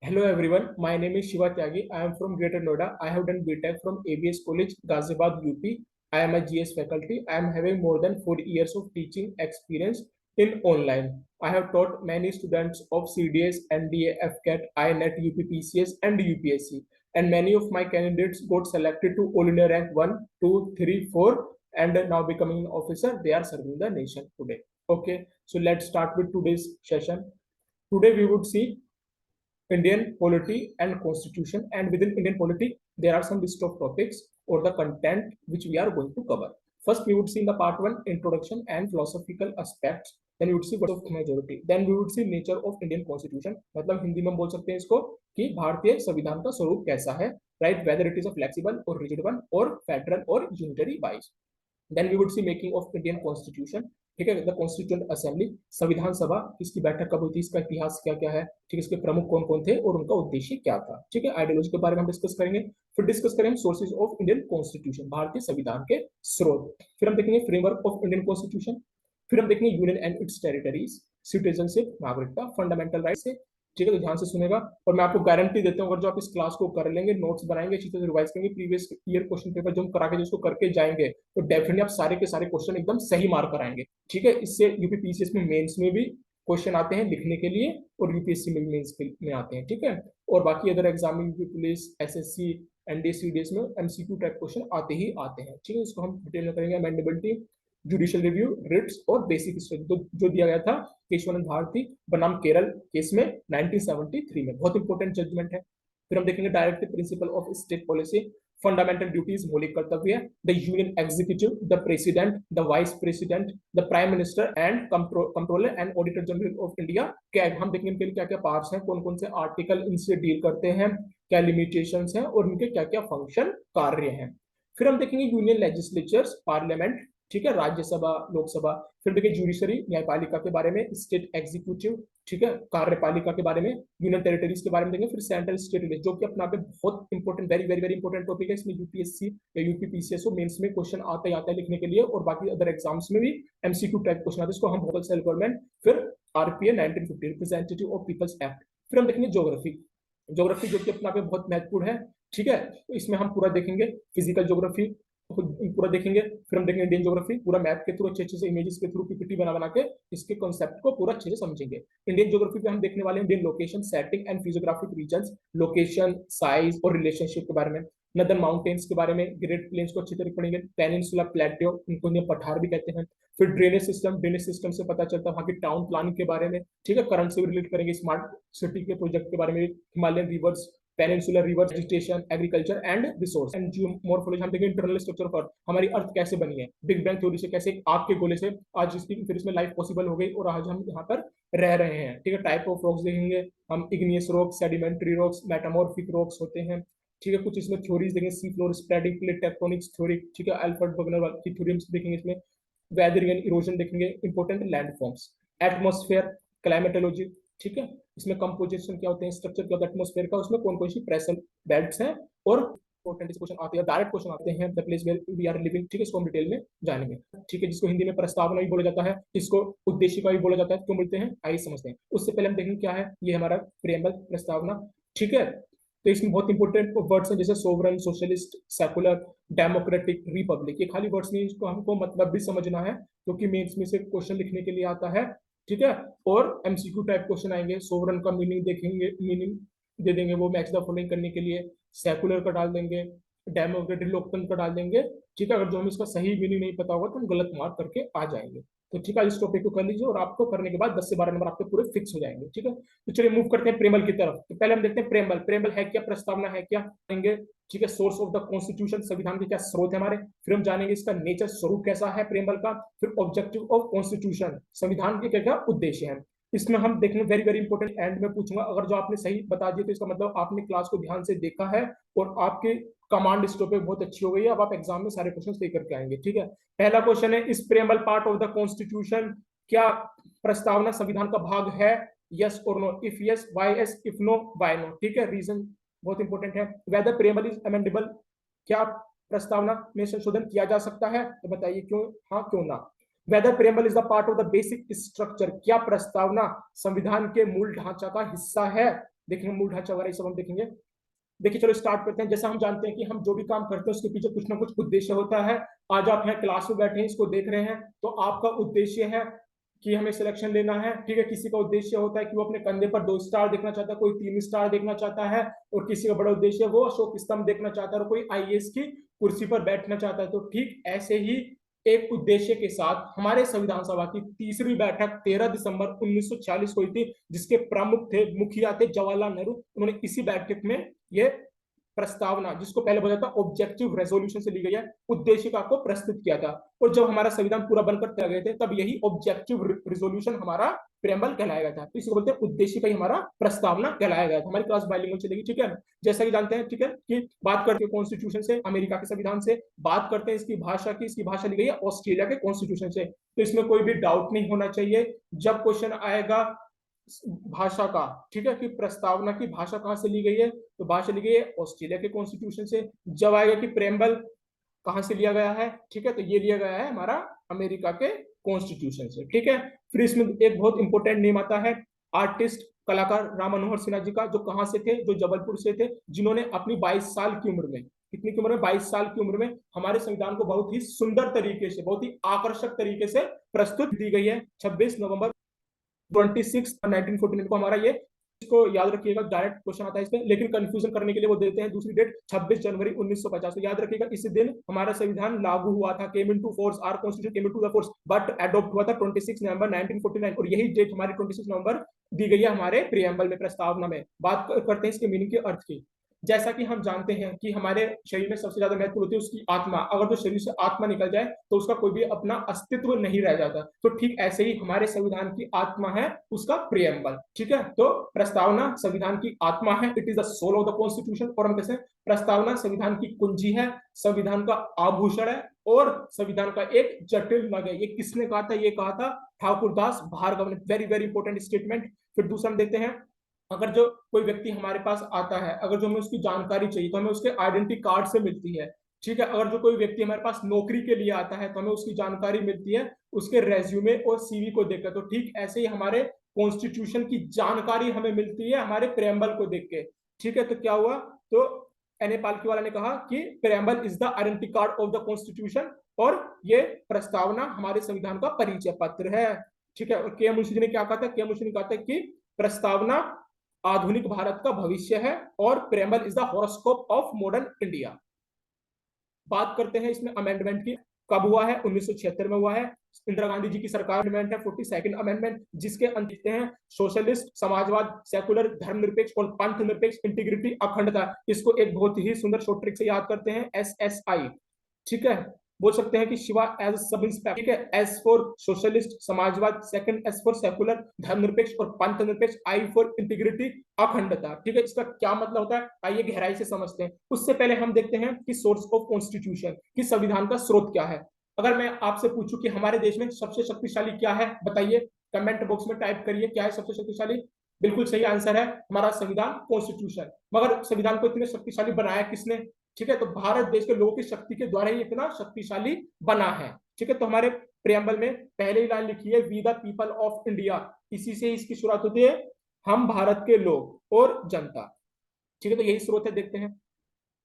Hello everyone, my name is Shiva Tyagi. I am from Greater Noida. I have done BTech from ABS College, Ghaziabad, UP. I am a GS faculty. I am having more than 4 years of teaching experience in online. I have taught many students of CDS, NDA, FCAT, INET, UPPCS and UPSC. And many of my candidates got selected to All India rank 1, 2, 3, 4 and now becoming an officer. They are serving the nation today. Okay, so let's start with today's session. Today we would see Indian polity and constitution, and within Indian polity there are some list of topics or the content which we are going to cover. First we would see in the part 1 introduction and philosophical aspects, then we would see what of majority, then we would see nature of Indian constitution, मतलब हिंदी में बोल सकते हैं इसको कि भारतीय संविधान का स्वरूप कैसा है, right, whether it is a flexible or rigid one or federal or unitary wise. Then we would see making of Indian constitution, ठीक है, द कॉन्स्टिट्यूएंट असेंबली, संविधान सभा इसकी बैठक कब हुई थी, इसका इतिहास क्या क्या है, ठीक है, इसके प्रमुख कौन कौन थे और उनका उद्देश्य क्या था, ठीक है, आइडियोलॉजी के बारे में हम डिस्कस करेंगे। फिर डिस्कस करेंगे सोर्सेज ऑफ इंडियन कॉन्स्टिट्यूशन, भारतीय संविधान के स्रोत। फिर हम देखेंगे फ्रेमवर्क ऑफ इंडियन कॉन्स्टिट्यूशन। फिर हम देखेंगे union and it's territories, citizenship, नागरिकता, फंडामेंटल राइट्स, ठीक है, तो ध्यान से सुनेगा और मैं आपको गारंटी देता हूँ अगर जो आप इस क्लास को कर लेंगे, नोट्स बनाएंगे, अच्छी तरह रिवाइज करेंगे, प्रीवियस ईयर क्वेश्चन पेपर जो हम करा के जिसको करके जाएंगे तो डेफिनेटली आप सारे के सारे क्वेश्चन एकदम सही मार्क कराएंगे, ठीक है। इससे यूपीपीसीएस में मेंस में भी क्वेश्चन आते हैं लिखने के लिए और यूपीएससी में मेंस में आते हैं, ठीक है। और बाकी अदर एग्जाम में पुलिस, एसएससी, एनडीए, सीडीएस में एमसीक्यू टाइप क्वेश्चन आते ही आते हैं, ठीक है। इसको हम डिटेल में करेंगे। अमेंडेबिलिटी, जुडिशियल रिव्यू, रिट्स और बेसिक स्ट्रक्चर तो जो दिया गया था केशवानंद भारती बनाम केरल केस में 1973 में, बहुत इंपॉर्टेंट जजमेंट है। फिर हम देखेंगे directive principle of state policy, fundamental duties, मौलिक कर्तव्य, the union executive, the president, the vice president, the prime minister and controller and auditor general of India. क्या हम देखेंगे इनके लिए क्या क्या पार्ट्स हैं, कौन कौन से आर्टिकल इनसे डील करते हैं, क्या लिमिटेशंस हैं और इनके क्या क्या फंक्शन कार्य हैं। फिर हम देखेंगे यूनियन लेजिस्लेचर्स, पार्लियामेंट, ठीक है, राज्यसभा, लोकसभा। फिर देखिए जुडिशरी, न्यायपालिका के बारे में, स्टेट एग्जीक्यूटिव, ठीक है, कार्यपालिका के बारे में, यूनियन टेरिटरीज के बारे में देंगे। फिर सेंट्रल स्टेट रिलेशन जो कि अपना पे बहुत important, very very very important topic है। इसमें यूपीएससी या यूपीपीसीएस मेंस में क्वेश्चन आता है लिखने के लिए और बाकी अदर एग्जाम्स में भी एमसीक्यू टाइप क्वेश्चन आते हैं, इसको हम बहुत सेल्फ गवर्नमेंट। फिर RPA 1950, representative of people's act. फिर हम देखेंगे ज्योग्राफी, ज्योग्राफी जो कि अपना पे बहुत महत्वपूर्ण है, ठीक है, तो इसमें हम पूरा देखेंगे फिजिकल ज्योग्राफी पूरा देखेंगे। फिर हम देखेंगे इंडियन ज्योग्राफी पूरा मैप के थ्रू अच्छे अच्छे से इमेजेस के थ्रू पीपीटी बना के इसके कॉन्सेप्ट को पूरा अच्छे से समझेंगे। इंडियन ज्योग्राफी पे हम देखने वाले Indian location, setting and physiographic reasons, location, size और रिलेशनशिप के बारे में। नदर्न माउंटेन्स के बारे में, ग्रेट प्लेन्स को अच्छी तरह पढ़ेंगे, पेनिनसुला, प्लेट्यू, उनको इंडियन पठार भी कहते हैं। फिर ड्रेनेज सिस्टम से पता चलता है वहाँ की टाउन प्लानिंग के बारे में, ठीक है, करंट से रिलेट करेंगे, स्मार्ट सिटी के प्रोजेक्ट के बारे में, Himalayan reverse, peninsular river, vegetation, agriculture and resource and geomorphology. हम देखेंगे इंटरनल स्ट्रक्चर ऑफ अर्थ, हमारी अर्थ कैसे बनी है, बिग बैंग थ्योरी से कैसे आग के गोले से आज फिर इसमें लाइफ पॉसिबल हो गई और आज हम यहाँ पर रह रहे हैं, ठीक है। टाइप ऑफ रॉक्स देखेंगे हम, igneous rocks, sedimentary rocks, metamorphic rocks होते हैं, ठीक है। कुछ इसमें थ्योरीज देखेंगे, sea floor spreading plate tectonics theory, ठीक है, अल्फ्रेड बगनर की थ्योरीम्स देखेंगे इसमें। वेदरिंग एंड इरोजन देखेंगे, important land forms, atmosphere, climatology, ठीक है, इसमें कंपोजिशन क्या होते हैं, स्ट्रक्चर क्या होता है एटमॉस्फेयर का, उसमें कौन कौन सी प्रेशर बेल्ट्स हैं और इंपॉर्टेंट क्वेश्चन आते हैं, डायरेक्ट क्वेश्चन आते हैं, the place where we are living, ठीक है, इसको हम डिटेल में जानेंगे, ठीक है, जिसको हिंदी में प्रस्तावना भी बोला जाता है, इसको उद्देश्य का भी बोला जाता है, क्यों बोलते हैं आइए समझते हैं। उससे पहले हम देखेंगे क्या है ये हमारा प्रेम्बल, प्रस्तावना, ठीक है। तो इसमें बहुत इंपॉर्टेंट वर्ड्स हैं जैसे sovereign, socialist, secular, democratic, Republic. ये खाली वर्ड्स नहीं, इसको हमको मतलब भी समझना है क्योंकि मेंस में से क्वेश्चन लिखने के लिए आता है, ठीक है। और एमसीक्यू टाइप क्वेश्चन आएंगे, सोवरन का मीनिंग देखेंगे, मीनिंग दे देंगे वो मैच द फॉलोइंग करने के लिए, सेकुलर का डाल देंगे, डेमोक्रेटिक लोकतंत्र का डाल देंगे, ठीक है। अगर जो हमें इसका सही मीनिंग नहीं पता होगा तो हम गलत मार्क करके आ जाएंगे। तो ठीक है, इस टॉपिक को कर लीजिए और आपको करने के बाद 10 से 12 नंबर आपके पूरे फिक्स हो जाएंगे, ठीक है। तो चलिए मूव करते हैं प्रेमल की तरफ। तो पहले हम देखते हैं प्रेमल, प्रेमल है क्या, प्रस्तावना है क्या, जानेंगे, ठीक है। सोर्स ऑफ द कॉन्स्टिट्यूशन, संविधान के क्या स्रोत है हमारे, फिर हम जानेंगे इसका नेचर, स्वरूप कैसा है प्रेमल का, फिर ऑब्जेक्टिव ऑफ कॉन्स्टिट्यूशन, संविधान के क्या क्या उद्देश्य हैं। इसमें हम देखेंगे वेरी वेरी इंपॉर्टेंट, एंड में पूछूंगा, अगर जो आपने सही बता दिया तो इसका मतलब आपने क्लास को ध्यान से देखा है और आपके कमांड इस टॉपिक बहुत अच्छी हो गई है, अब आप एग्जाम में सारे क्वेश्चन सही करके आएंगे, ठीक है। पहला क्वेश्चन है, is preamble part of the constitution, क्या प्रस्तावना संविधान का भाग है, यस और no, if yes why yes, if no why no, ठीक है। रीजन बहुत इंपॉर्टेंट है, वेदर प्रेमल इज अमेंडेबल, क्या प्रस्तावना में संशोधन किया जा सकता है, तो बताइए क्यों हाँ क्यों ना। Whether preamble is the part of the basic structure, क्या प्रस्तावना संविधान के मूल ढांचा का हिस्सा है, देखेंगे, मूल ढांचा वगैरह ये सब हम देखेंगे। देखिए चलो स्टार्ट करते हैं। जैसा हम जानते हैं कि हम जो भी काम करते हैं उसके पीछे कुछ ना कुछ उद्देश्य होता है। आज आप यहाँ क्लास में बैठे हैं, इसको देख रहे हैं, तो आपका उद्देश्य है कि हमें सिलेक्शन लेना है, ठीक है। किसी का उद्देश्य होता है कि वो अपने कंधे पर 2 स्टार देखना चाहता है, कोई 3 स्टार देखना चाहता है, और किसी का बड़ा उद्देश्य है वो अशोक स्तंभ देखना चाहता है, और कोई आईएएस की कुर्सी पर बैठना चाहता है। तो ठीक ऐसे ही एक उद्देश्य के साथ हमारे संविधान सभा की तीसरी बैठक 13 दिसंबर 1946 को हुई थी, जिसके प्रमुख थे, मुखिया थे जवाहरलाल नेहरू। उन्होंने इसी बैठक में ये प्रस्तावना, जिसको पहले बोला था ऑब्जेक्टिव रेजोल्यूशन से ली गई है, उद्देशिका को प्रस्तुत किया था। और जब हमारा संविधान पूरा बनकर तैयार गए थे, तब यही ऑब्जेक्टिव रेजोल्यूशन हमारा प्रेम्बल कहलाया गया था। तो इसको बोलते हैं उद्देशिका ही हमारा प्रस्तावना कहलाया गया था। हमारी क्लास बाइलिंगुअल चलेगी, ठीक है। जैसा कि जानते हैं, ठीक है, कि बात करते हैं कॉन्स्टिट्यूशन से, अमेरिका के संविधान से, बात करते हैं इसकी भाषा की। इसकी भाषा ली गई है ऑस्ट्रेलिया के कॉन्स्टिट्यूशन से। तो इसमें कोई भी डाउट नहीं होना चाहिए जब क्वेश्चन आएगा भाषा का, ठीक है, कि प्रस्तावना की भाषा कहां से ली गई है, तो भाषा ली गई है ऑस्ट्रेलिया के कॉन्स्टिट्यूशन से। जब आएगा कि प्रेम्बल कहां से लिया गया है, ठीक है, तो ये लिया गया है हमारा अमेरिका के कॉन्स्टिट्यूशन से, ठीक है। फिर इसमें एक बहुत इंपॉर्टेंट नेम आता है आर्टिस्ट, कलाकार राम मनोहर सिन्हा जी का, जो कहां से थे, जो जबलपुर से थे, जिन्होंने अपनी 22 साल की उम्र में, कितनी की उम्र में, 22 साल की उम्र में हमारे संविधान को बहुत ही सुंदर तरीके से, बहुत ही आकर्षक तरीके से प्रस्तुत दी गई है। 26 नवंबर 1949 को हमारा ये, इसको याद रखिएगा, डायरेक्ट क्वेश्चन आता है इसमें, लेकिन कंफ्यूजन करने के लिए वो देते हैं दूसरी डेट 26 जनवरी 1950। तो याद रखिएगा इस दिन हमारा संविधान लागू हुआ था, came into force, our constitution came into the force, but adopt हुआ था 26 नवंबर 1949। और यही डेट हमारी 26 नवंबर दी गई है हमारे प्रियम्बल में, प्रस्तावना में। बात करते हैं इसके मीनिंग के अर्थ की। जैसा कि हम जानते हैं कि हमारे शरीर में सबसे ज्यादा महत्व होती है उसकी आत्मा। अगर तो शरीर से आत्मा निकल जाए तो उसका कोई भी अपना अस्तित्व नहीं रह जाता। तो ठीक ऐसे ही हमारे संविधान की आत्मा है उसका प्रियम्बल, ठीक है। तो प्रस्तावना संविधान की आत्मा है, it is the soul of the constitution. और हम कैसे, प्रस्तावना संविधान की कुंजी है, संविधान का आभूषण है, और संविधान का एक जटिल नग है। ये किसने कहा था, ये कहा था ठाकुरदास भार्गव ने। Very very important statement. फिर दूसरा हम देखते हैं, अगर जो कोई व्यक्ति हमारे पास आता है, अगर जो हमें उसकी जानकारी चाहिए तो हमें उसके आइडेंटिटी कार्ड से मिलती है, ठीक है। अगर जो कोई व्यक्ति हमारे पास नौकरी के लिए आता है तो हमें उसकी जानकारी मिलती है उसके रेज्यूमे और सीवी को देखकर। तो ठीक ऐसे ही हमारे कॉन्स्टिट्यूशन की जानकारी हमें मिलती है हमारे प्रेम्बल को देख के, ठीक है। तो क्या हुआ, तो एन ए पालकी वाला ने कहा कि preamble is the identity card of the constitution, और ये प्रस्तावना हमारे संविधान का परिचय पत्र है, ठीक है। और के एम मुंशी जी ने क्या कहा था, के एम मुंशी ने कहा था कि प्रस्तावना आधुनिक भारत का भविष्य है, और preamble is the horoscope of modern India. बात करते हैं इसमें अमेंडमेंट की, कब हुआ है, 1976 में हुआ है। इंदिरा गांधी जी की सरकार अमेंडमेंट है 42nd अमेंडमेंट, जिसके अंत हैं सोशलिस्ट, समाजवाद, सेकुलर, धर्मनिरपेक्ष और पंथ निरपेक्ष, इंटीग्रिटी, अखंडता। इसको एक बहुत ही सुंदर शॉर्ट ट्रिक से याद करते हैं, SSI, ठीक है। बोल सकते हैं कि शिवा एज सब इंस्पेक्टर, ठीक है। एस फॉर सोशलिस्ट, समाजवाद, सेकंड एस फॉर सेकुलर, धर्मनिरपेक्ष और पंथ निरपेक्ष, आई फॉर इंटीग्रिटी, अखंडता, ठीक है। इसका क्या मतलब होता है, आइए गहराई से समझते हैं। उससे पहले हम देखते हैं कि सोर्स ऑफ कॉन्स्टिट्यूशन, कि संविधान का स्रोत क्या है। अगर मैं आपसे पूछूं कि हमारे देश में सबसे शक्तिशाली क्या है, बताइए, कमेंट बॉक्स में टाइप करिए, क्या है सबसे शक्तिशाली। बिल्कुल सही आंसर है हमारा संविधान, कॉन्स्टिट्यूशन। मगर संविधान को इतने शक्तिशाली बनाया किसने, ठीक है। तो भारत देश के लोगों की शक्ति के द्वारा ही इतना शक्तिशाली बना है, ठीक है। तो हमारे प्रियम्बल में पहले ही लाइन लिखी है, we the people of India. इसी से इसकी शुरुआत होती है, हम भारत के लोग और जनता, ठीक है। तो यही स्रोत है, देखते हैं।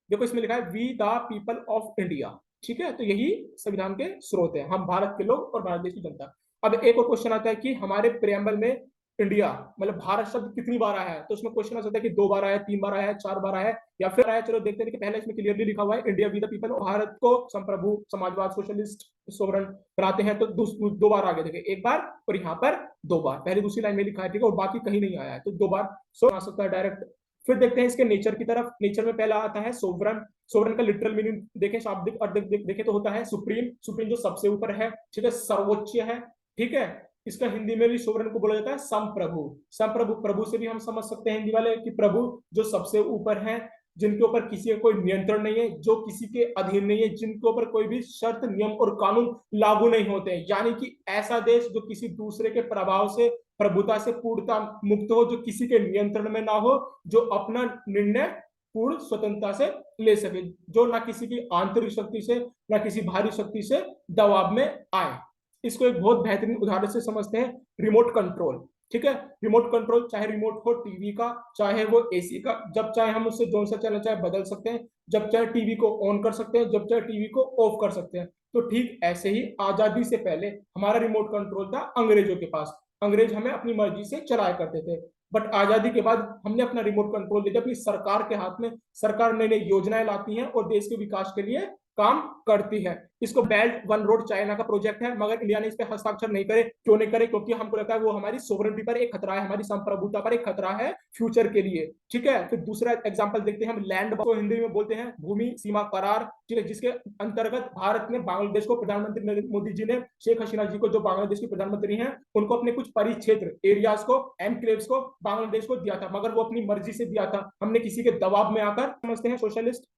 देखो इसमें लिखा है we the people of India, ठीक है। तो यही संविधान के स्रोत है, हम भारत के लोग और भारत देश की जनता। अब एक और क्वेश्चन आता है कि हमारे प्रियम्बल में इंडिया मतलब भारत शब्द कितनी बार आया है। तो उसमें क्वेश्चन आ सकता है कि 2 बार आया है, 3 बार आया है, 4 बार आया है, या फिर आया। चलो देखते हैं कि पहले इसमें क्लियरली लिखा हुआ है India we the people, Bharat को संप्रभु, समाजवाद, सोशलिस्ट, सोवरन बनाते हैं। तो 2 बार आगे देखे, 1 बार और यहाँ पर 2 बार, पहले दूसरी लाइन में लिखा है, ठीक है। और बाकी कहीं नहीं आया है, तो 2 बार सो आ सकता है डायरेक्ट। फिर देखते हैं इसके नेचर की तरफ। नेचर में पहला आता है सोवरन। सोवरन का लिटरल मीनिंग देखें, शाब्दिक अर्थ देखें तो होता है सुप्रीम, सुप्रीम जो सबसे ऊपर है, ठीक है, सर्वोच्च है, ठीक है। इसका हिंदी में भी सोवरन को बोला जाता है संप्रभु। संप्रभु, प्रभु से भी हम समझ सकते हैं हिंदी वाले कि प्रभु जो सबसे ऊपर है, जिनके ऊपर किसी का कोई नियंत्रण नहीं है, जो किसी के अधीन नहीं है, जिनके ऊपर कोई भी शर्त, नियम और कानून लागू नहीं होते हैं। यानी कि ऐसा देश जो किसी दूसरे के प्रभाव से, प्रभुता से पूर्णता मुक्त हो, जो किसी के नियंत्रण में ना हो, जो अपना निर्णय पूर्ण स्वतंत्रता से ले सके, जो ना किसी की आंतरिक शक्ति से ना किसी बाहरी शक्ति से दबाव में आए। इसको एक बहुत बेहतरीन उदाहरण से समझते हैं, रिमोट कंट्रोल। ठीक है। रिमोट कंट्रोल, चाहे रिमोट हो टीवी का, चाहे वो एसी का, जब चाहे हम उससे जोन सा चैनल चाहे बदल सकते हैं, जब चाहे टीवी को ऑन कर सकते हैं, जब चाहे टीवी को ऑफ कर सकते हैं। तो ठीक ऐसे ही आजादी से पहले हमारा रिमोट कंट्रोल था अंग्रेजों के पास, अंग्रेज हमें अपनी मर्जी से चलाया करते थे। बट आजादी के बाद हमने अपना रिमोट कंट्रोल दे दिया अपनी सरकार के हाथ में। सरकार नई नई योजनाएं लाती है और देश के विकास के लिए काम करती है। इसको बेल्ट वन रोड चाइना का प्रोजेक्ट है, मगर इंडिया ने इस पर हस्ताक्षर नहीं करे। क्यों नहीं करे? क्योंकि हमको लगता है वो हमारी सोवरेनिटी पर एक खतरा है, हमारी संप्रभुता पर एक खतरा है फ्यूचर के लिए। ठीक है। फिर दूसरा एग्जांपल देखते हैं हम, लैंड को हिंदी में बोलते हैं भूमि सीमा करार। ठीक है। जिसके अंतर्गत भारत ने बांग्लादेश को, प्रधानमंत्री नरेंद्र मोदी जी ने शेख हसीना जी को, जो बांग्लादेश की प्रधानमंत्री हैं, उनको अपने कुछ परिक्षेत्र एरियाज को, एनक्लेव्स को बांग्लादेश को दिया था, मगर वो अपनी मर्जी से दिया था, हमने किसी के दबाव में आकर। समझते हैं सोशलिस्ट।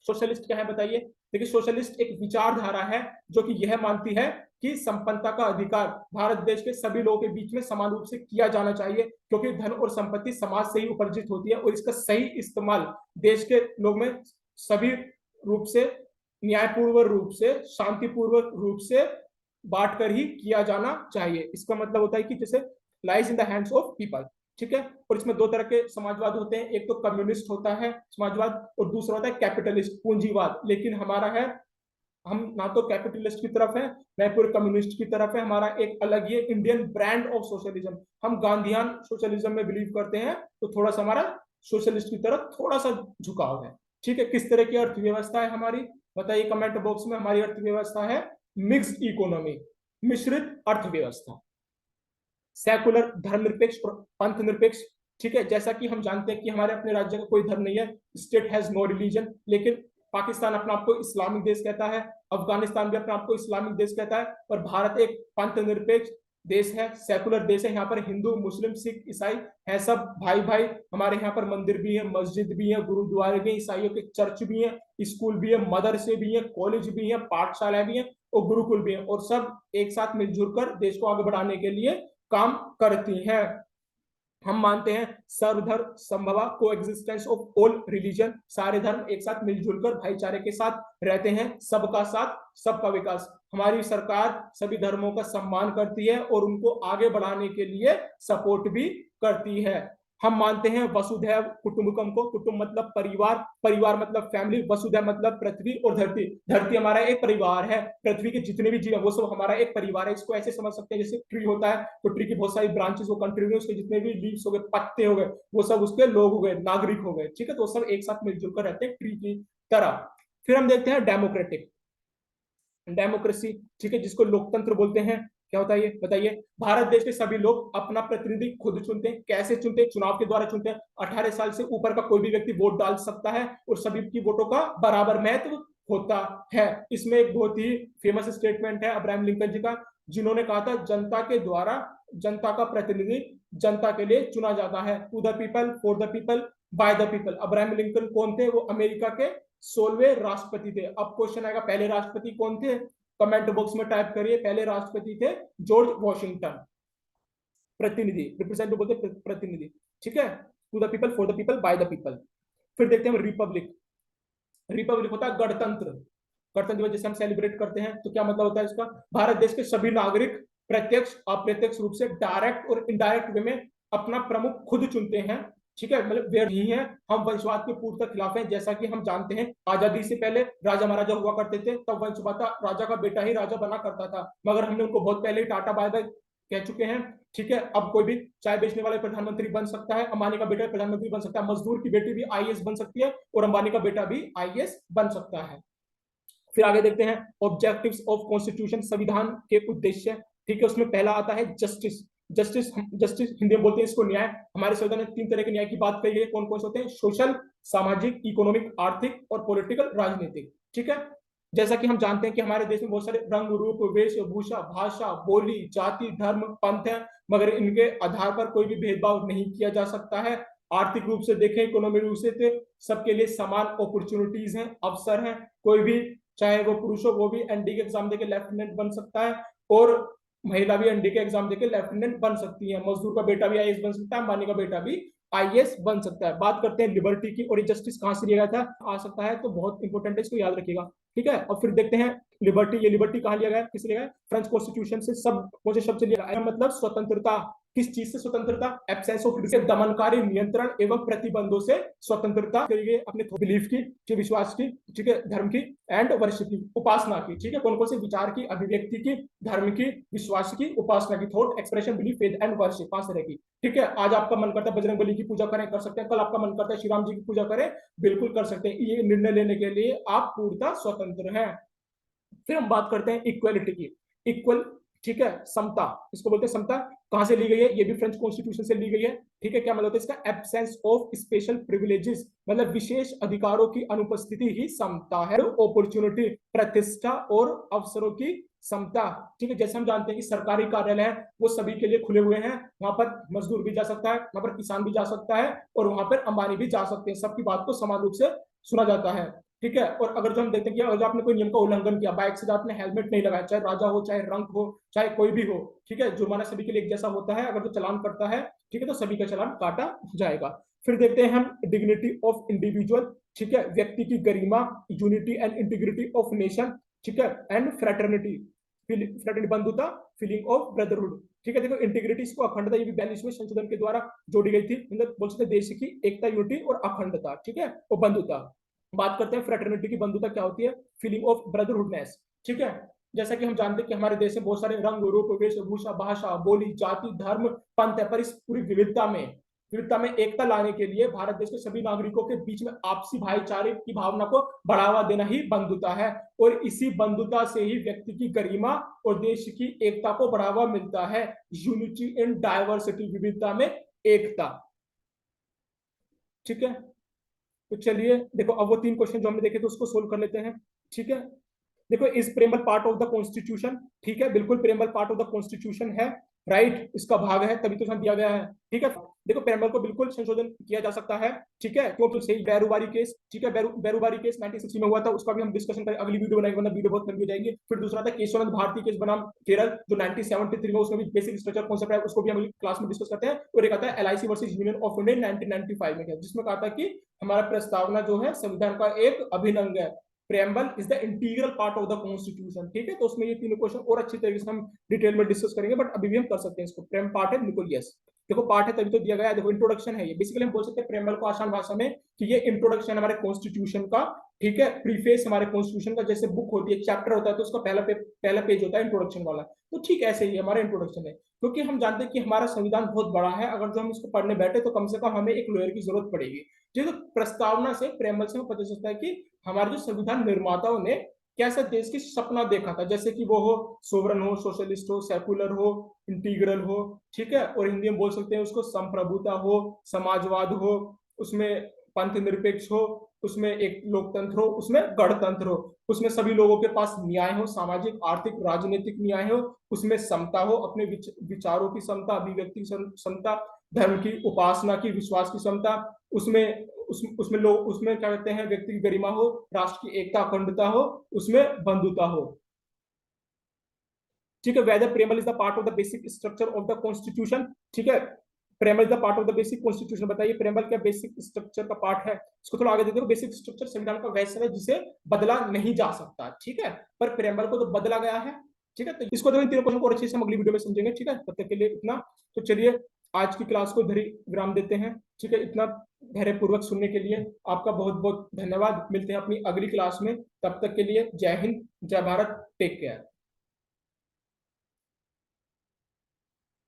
सोशलिस्ट क्या है बताइए? देखिए, सोशलिस्ट एक विचारधारा है जो कि यह मानती है कि संपन्नता का अधिकार भारत देश के सभी लोगों के बीच में समान रूप से किया जाना चाहिए, क्योंकि धन और संपत्ति समाज से ही उपार्जित होती है और इसका सही इस्तेमाल देश के लोग में सभी रूप से, न्यायपूर्वक रूप से, शांतिपूर्वक रूप से बांट कर ही किया जाना चाहिए। इसका मतलब होता है कि जैसे lies in the hands of people. ठीक है। और इसमें दो तरह के समाजवाद होते हैं, एक तो कम्युनिस्ट होता है समाजवाद और दूसरा होता है कैपिटलिस्ट, पूंजीवाद। लेकिन हमारा है, हम ना तो कैपिटलिस्ट की तरफ है ना पूरे कम्युनिस्ट की तरफ है, हमारा एक अलग ये इंडियन ब्रांड ऑफ सोशलिज्म। हम गांधीयन सोशलिज्म में बिलीव करते हैं, तो थोड़ा सा हमारा सोशलिस्ट की तरफ थोड़ा सा झुकाव है। ठीक है। किस तरह की अर्थव्यवस्था है हमारी, बताइए कमेंट बॉक्स में। हमारी अर्थव्यवस्था है मिक्स्ड इकोनॉमी, मिश्रित अर्थव्यवस्था, सेकुलर धर्मनिरपेक्ष, पंथ निरपेक्ष। ठीक है। जैसा कि हम जानते हैं कि हमारे अपने राज्य का कोई धर्म नहीं है, स्टेट हैज नो रिलीजन, लेकिन पाकिस्तान अपना आपको इस्लामिक देश कहता है, अफगानिस्तान भी अपना आपको इस्लामिक देश कहता है, और भारत एक पंथ निरपेक्ष देश है, सेकुलर देश है। यहाँ पर हिंदू, मुस्लिम, सिख, ईसाई है सब भाई भाई। हमारे यहाँ पर मंदिर भी है, मस्जिद भी है, गुरुद्वारे भी, ईसाइयों के चर्च भी है, स्कूल भी है, मदरसे भी है, कॉलेज भी है, पाठशाला भी है और गुरुकुल भी है, और सब एक साथ मिलजुल कर देश को आगे बढ़ाने के लिए काम करती हैं। हम मानते हैं सर्वधर्म संभवा, को एग्जिस्टेंस ऑफ ऑल रिलीजन, सारे धर्म एक साथ मिलजुल कर भाईचारे के साथ रहते हैं, सबका साथ सबका विकास। हमारी सरकार सभी धर्मों का सम्मान करती है और उनको आगे बढ़ाने के लिए सपोर्ट भी करती है। हम मानते हैं वसुधैव कुटुंबकम को, कुटुंब मतलब परिवार, परिवार मतलब फैमिली, वसुधैव मतलब पृथ्वी और धरती, धरती हमारा एक परिवार है, पृथ्वी के जितने भी जीव है वो सब हमारा एक परिवार है। इसको ऐसे समझ सकते हैं जैसे ट्री होता है, तो ट्री की बहुत सारी ब्रांचेस वो कंटिन्यू, उसके जितने भी लीव्स हो गए, पत्ते हो गए, वो सब उसके लोग हो गए, नागरिक हो गए। ठीक है। तो सब एक साथ मिलजुल कर रहते हैं ट्री की तरह। फिर हम देखते हैं डेमोक्रेटिक, डेमोक्रेसी। ठीक है। जिसको लोकतंत्र बोलते हैं। क्या होता है ये बताइए? भारत देश के सभी लोग अपना प्रतिनिधि खुद चुनते हैं। कैसे चुनते हैं? चुनाव के द्वारा चुनते हैं। 18 साल से ऊपर का कोई भी व्यक्ति वोट डाल सकता है और सभी की वोटों का बराबर महत्व होता है। इसमें एक बहुत ही फेमस स्टेटमेंट है अब्राहम लिंकन जी का, जिन्होंने कहा था जनता के द्वारा, जनता का प्रतिनिधि जनता के लिए चुना जाता है। To the people, for the people, by the people. Abraham Lincoln कौन थे? वो अमेरिका के 16वें राष्ट्रपति थे। अब क्वेश्चन आएगा, पहले राष्ट्रपति कौन थे? कमेंट बॉक्स में टाइप करिए। पहले राष्ट्रपति थे जॉर्ज वॉशिंगटन। प्रतिनिधि, रिप्रेजेंटेटिव बोलते प्रतिनिधि। ठीक है। To the people, for the people, by the people. फिर देखते हैं हम रिपब्लिक। रिपब्लिक होता है गणतंत्र। गणतंत्र दिवस जैसे हम सेलिब्रेट करते हैं, तो क्या मतलब होता है इसका? भारत देश के सभी नागरिक प्रत्यक्ष अप्रत्यक्ष रूप से, डायरेक्ट और इनडायरेक्ट वे में अपना प्रमुख खुद चुनते हैं। ठीक है। मतलब वे नहीं है, हम वंशवाद के पूर्णतः खिलाफ हैं। जैसा कि हम जानते हैं आजादी से पहले राजा महाराजा हुआ करते थे, तब वंशवाद राजा का बेटा ही राजा बना करता था, मगर हमने उनको बहुत पहले ही टाटा बाय बाय कह चुके हैं। ठीक है। अब कोई भी चाय बेचने वाले प्रधानमंत्री बन सकता है, अंबानी का बेटा प्रधानमंत्री बन सकता है, मजदूर की बेटी भी आईएएस बन सकती है और अंबानी का बेटा भी आईएएस बन सकता है। फिर आगे देखते हैं ऑब्जेक्टिव्स ऑफ कॉन्स्टिट्यूशन, संविधान के उद्देश्य। ठीक है। उसमें पहला आता है जस्टिस। जस्टिस, जस्टिस हिंदी में बोलते हैं इसको न्याय। हमारे संविधान में 3 तरह के न्याय की बात कही गई। कौन कौन से होते हैं? सोशल, सामाजिक, इकोनॉमिक, आर्थिक और पॉलिटिकल, राजनीतिक। ठीक है। जैसा कि हम जानते हैं कि हमारे देश में बहुत सारे रंग, रूप, वेशभूषा, भाषा, बोली, जाति, धर्म, पंथ है, मगर इनके आधार पर कोई भी भेदभाव नहीं किया जा सकता है। आर्थिक रूप से देखें, इकोनॉमिक रूप से सबके लिए समान अपॉर्चुनिटीज हैं, अवसर हैं। कोई भी, चाहे वो पुरुष हो, वो भी एनडी के एग्जाम देके लेफ्टिनेंट बन सकता है, और महिला भी एनडी के एग्जाम देके लेफ्टिनेंट बन सकती है। मजदूर का बेटा भी आईएएस बन सकता है, अंबानी का बेटा भी आईएएस बन सकता है। बात करते हैं लिबर्टी की, और ये जस्टिस कहां से लिया गया था, आ सकता है, तो बहुत इंपॉर्टेंट है, इसको याद रखिएगा। ठीक है। और फिर देखते हैं लिबर्टी, ये लिबर्टी कहाँ लिया गया, किस लिया गया, फ्रेंच कॉन्स्टिट्यूशन से। सब कौन से शब्द से लिया गया, मतलब स्वतंत्रता, किस चीज से स्वतंत्रता, एब्सेंस ऑफ दमनकारी नियंत्रण एवं प्रतिबंधों से स्वतंत्रता, अपने बिलीफ की, विश्वास की, ठीक है, धर्म की, एंड वर्शिप की, उपासना की, ठीक है, कौन कौन से विचार की, अभिव्यक्ति की, धर्म की, विश्वास की, उपासना की, thought expression belief faith and worship, 5 तरह की, ठीक है। आज आपका मन करता है बजरंग बली की पूजा करें, कर सकते हैं। कल आपका मन करता है श्री राम जी की पूजा करें, बिल्कुल कर सकते हैं। ये निर्णय लेने के लिए आप पूर्णतः स्वतंत्र हैं। फिर हम बात करते हैं इक्वलिटी की। इक्वल, ठीक है, समता, इसको बोलते हैं समता। कहां से ली गई है, ये भी फ्रेंच कॉन्स्टिट्यूशन से ली गई है, ठीक है। क्या मतलब है इसका, एब्सेंस ऑफ स्पेशल प्रिविलेजेस, मतलब विशेष अधिकारों की अनुपस्थिति ही समता है। अपॉर्चुनिटी, प्रतिष्ठा और अवसरों की समता, ठीक है। जैसे हम जानते हैं कि सरकारी कार्यालय है वो सभी के लिए खुले हुए हैं, वहां पर मजदूर भी जा सकता है, वहां पर किसान भी जा सकता है, और वहां पर अंबानी भी जा सकते हैं, सबकी बात को समान रूप से सुना जाता है, ठीक है। और अगर जो हम देखते हैं कि अगर आपने कोई नियम का उल्लंघन किया, बाइक से आपने हेलमेट नहीं लगाया, चाहे राजा हो, चाहे रंक हो, चाहे कोई भी हो, ठीक है, जुर्माना सभी के लिए एक जैसा होता है। अगर जो चालान करता है, ठीक है, तो सभी का चालान काटा जाएगा। फिर देखते हैं हम डिग्निटी ऑफ इंडिविजुअल, ठीक है, व्यक्ति की गरिमा, unity and integrity of nation, ठीक है, एंड फ्रेटर्निटी, फ्रेटर्निटी बंधुता, फीलिंग ऑफ ब्रदरहुड, ठीक है। देखो इंटीग्रिटी को अखंडता, ये भी 42वें संशोधन के द्वारा जोड़ी गई थी, मतलब बोल सकते देश की एकता, यूनिटी और अखंडता, ठीक है, और बंधुता। बात करते हैं फ्रेटर्निटी की, बंधुता क्या होती है, फीलिंग ऑफ ब्रदरहुडनेस, ठीक है। जैसा कि हम जानते हैं कि हमारे देश में बहुत सारे रंग रूप वेशभूषा भाषा बोली जाति धर्म पंथ है, पर इस पूरी विविधता में एकता लाने के लिए भारत देश के सभी नागरिकों के बीच में आपसी भाईचारे की भावना को बढ़ावा देना ही बंधुता है। और इसी बंधुता से ही व्यक्ति की गरिमा और देश की एकता को बढ़ावा मिलता है। यूनिटी इन डाइवर्सिटी, विविधता में एकता, ठीक है। तो चलिए देखो, अब वो 3 क्वेश्चन जो हमने देखे थे उसको सोल्व कर लेते हैं, ठीक है। देखो, इस preamble part of the constitution, ठीक है, बिल्कुल preamble part of the constitution है, राइट, इसका भाग है, तभी तो इसमें दिया गया है, ठीक है। देखो प्रेमबल को बिल्कुल संशोधन किया जा सकता है, ठीक है, क्योंकि सही बैरूबारी केस, ठीक है, बैरूबारी केस 1960 में हुआ था, उसका भी हम डिस्कशन करें, अगली वीडियो बनाएंगे, वरना वीडियो बहुत लंबी हो जाएगी। फिर दूसरा था केशवानंद भारती केस बनाम केरल, जो 1973 में, उसमें भी बेसिक स्ट्रक्चर कॉन्सेप्ट है, उसको भी हम अगली क्लास में डिस्कस करते हैं। और एक आता है LIC versus union of India 1995 में, जिसमें कहा था कि हमारा प्रस्तावना जो है संविधान का एक अभिन्न अंग है, preamble is the integral part of the constitution, ठीक है। तो उसमें ये तीनों क्वेश्चन और अच्छी तरीके से हम डिटेल में डिस्कस करेंगे, बट अभी भी हम कर सकते हैं इसको। प्रेम पार्ट है बिल्कुल, यस। देखो पार्ट है तभी तो दिया गया है, देखो इंट्रोडक्शन है ये, बेसिकली हम बोल सकते हैं प्रेम्बल को आसान भाषा में कि ये इंट्रोडक्शन हमारे कॉन्स्टिट्यूशन का, ठीक है, प्रीफेस हमारे कॉन्स्टिट्यूशन का, जैसे बुक होती है चैप्टर होता है तो उसका पहला पेज होता है इंट्रोडक्शन वाला, तो ठीक ऐसे ही हमारा इंट्रोडक्शन है। क्योंकि हम जानते हैं कि हमारा संविधान बहुत बड़ा है, अगर जो हम इसको पढ़ने बैठे तो कम से कम हमें एक लॉयर की जरूरत पड़ेगी। जो प्रस्तावना से, प्रेमबल से पता चलता है कि हमारे जो संविधान निर्माताओं ने कैसा देश की सपना देखा था, जैसे कि वो हो सोवरन हो, सोशलिस्ट हो, सेकुलर हो, इंटीग्रल हो, ठीक है, और हिंदी में बोल सकते हैं उसको संप्रभुता हो, समाजवाद हो, उसमें पंथ निरपेक्ष हो, उसमें एक लोकतंत्र हो, उसमें गणतंत्र हो, उसमें सभी लोगों के पास न्याय हो, सामाजिक आर्थिक राजनीतिक न्याय हो, उसमें समता हो, अपने विचारों की समता, अभिव्यक्ति की समता, धर्म की, उपासना की, विश्वास की क्षमता, उसमें उसमें लोग, उसमें क्या कहते हैं, व्यक्ति की गरिमा हो, राष्ट्र की एकता अखंडता हो, उसमें बंधुता हो, ठीक है। Whether preamble is the part of the basic structure of the constitution, ठीक है, preamble is the part of the basic constitution. बताइए प्रेमल क्या बेसिक स्ट्रक्चर का पार्ट है, इसको थोड़ा आगे देखो। बेसिक स्ट्रक्चर संविधान का वैसा है जिसे बदला नहीं जा सकता, ठीक है, पर प्रेमल को तो बदला गया है, ठीक है। तो इसको तो इन तीनों क्वेश्चन को अच्छे से हम अगली वीडियो में समझेंगे, ठीक है। तब तक के लिए इतना। तो चलिए आज की क्लास को इधर ही विराम देते हैं, ठीक है। इतना धैर्यपूर्वक सुनने के लिए आपका बहुत बहुत धन्यवाद। मिलते हैं अपनी अगली क्लास में, तब तक के लिए जय हिंद, जय भारत, टेक केयर।